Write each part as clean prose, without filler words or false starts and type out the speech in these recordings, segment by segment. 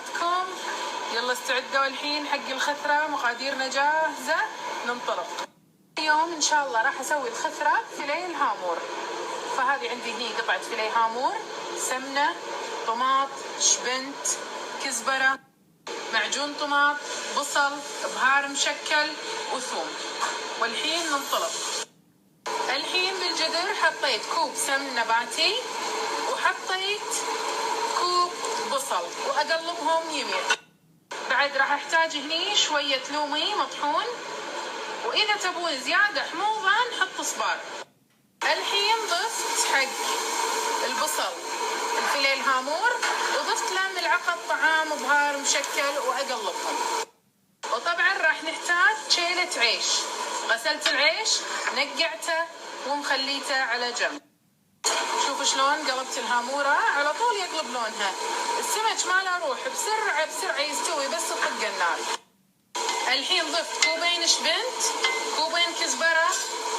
صلواتكم. يلا استعدوا الحين حق الخثرة، مقاديرنا جاهزة، ننطلق. اليوم إن شاء الله راح أسوي الخثرة فيليه الهامور. فهذه عندي هني قطعة فيليه هامور، سمنة، طماط، شبنت، كزبرة، معجون طماط، بصل، بهار مشكل وثوم. والحين ننطلق. الحين بالجدر حطيت كوب سمن نباتي وحطيت كوب بصل وأقلبهم يمين. بعد راح أحتاج هني شوية لومي مطحون، وإذا تبون زيادة حموضة نحط صبار. الحين ضفت حق البصل الفيليه الهامور وضفت له ملعقة طعام بهار مشكل وأقلبهم. وطبعا راح نحتاج شيلة عيش. غسلت العيش، نقعته ومخليته على جنب. شوفوا شلون قلبت الهامورة، على طول يقلب لونها. السمك ما له روح، بسرعة يستوي بس تطق النار. الحين ضفت كوبين شبنت، كوبين كزبرة،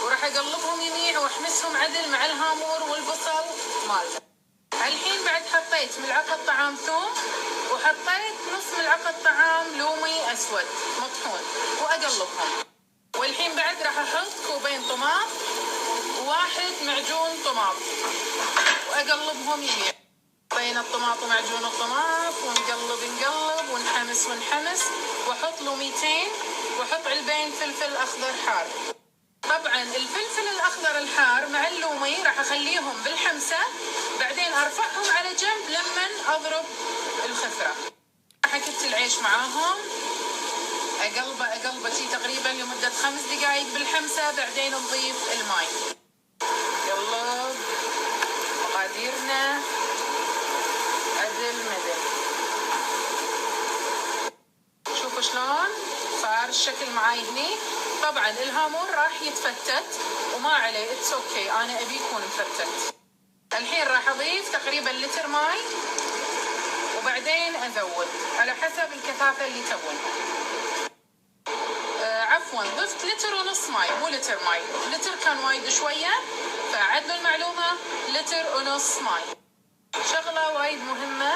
وراح اقلبهم يميع واحمسهم عدل مع الهامور والبصل مالته. الحين بعد حطيت ملعقة طعام ثوم، وحطيت نص ملعقة طعام لومي اسود مطحون واقلبهم. والحين بعد راح احط كوبين طماط وواحد معجون طماط واقلبهم يميع. بين الطماط ومعجون الطماط ونقلب ونحمس واحط لوميتين واحط علبين فلفل اخضر حار. طبعا الفلفل الاخضر الحار مع اللومي راح اخليهم بالحمسه، بعدين ارفعهم على جنب لمن اضرب الخثره. راح اكت العيش معاهم، اقلبه شي تقريبا لمده 5 دقائق بالحمسه، بعدين نضيف الماء. نقلب مقاديرنا عدل مدل. شوفوا شلون صار الشكل معاي هني. طبعا الهامور راح يتفتت وما عليه، اتس اوكي، انا ابي يكون مفتت. الحين راح اضيف تقريبا لتر ماي، وبعدين ازود على حسب الكثافه اللي تبونها. عفوا ضفت لتر ونص ماي، مو لتر ماي، لتر كان وايد شويه، فعدلوا المعلومه، لتر ونص ماي. شغله وايد مهمه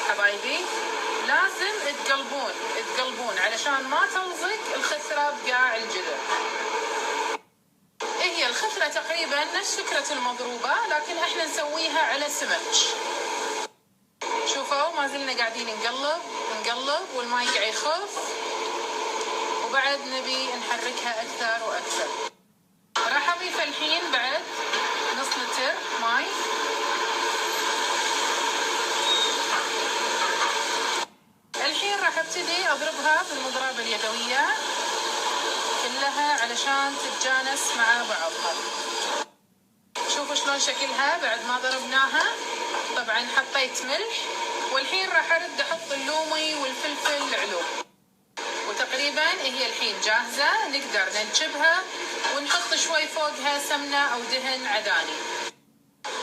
حبايبي، لازم تقلبون علشان ما تلزق الخثره بقاع الجدر. هي الخثره تقريبا نفس فكره المضروبه، لكن احنا نسويها على سمك. شوفوا ما زلنا قاعدين نقلب والماي قاعد يخف، وبعد نبي نحركها اكثر واكثر. راح اضيف الحين بعد نص لتر ماي. الحين راح ابتدي اضربها بالمضربة اليدوية كلها علشان تتجانس مع بعضها. شوفوا شلون شكلها بعد ما ضربناها. طبعا حطيت ملح، والحين راح ارد احط اللومي والفلفل العلوم. وتقريبا هي الحين جاهزة، نقدر ننشبها ونحط شوي فوقها سمنة او دهن عداني.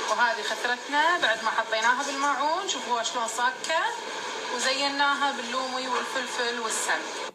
وهذه خثرتنا بعد ما حطيناها بالماعون. شوفوا شلون صاكة، وزيناها باللومي والفلفل والسمن.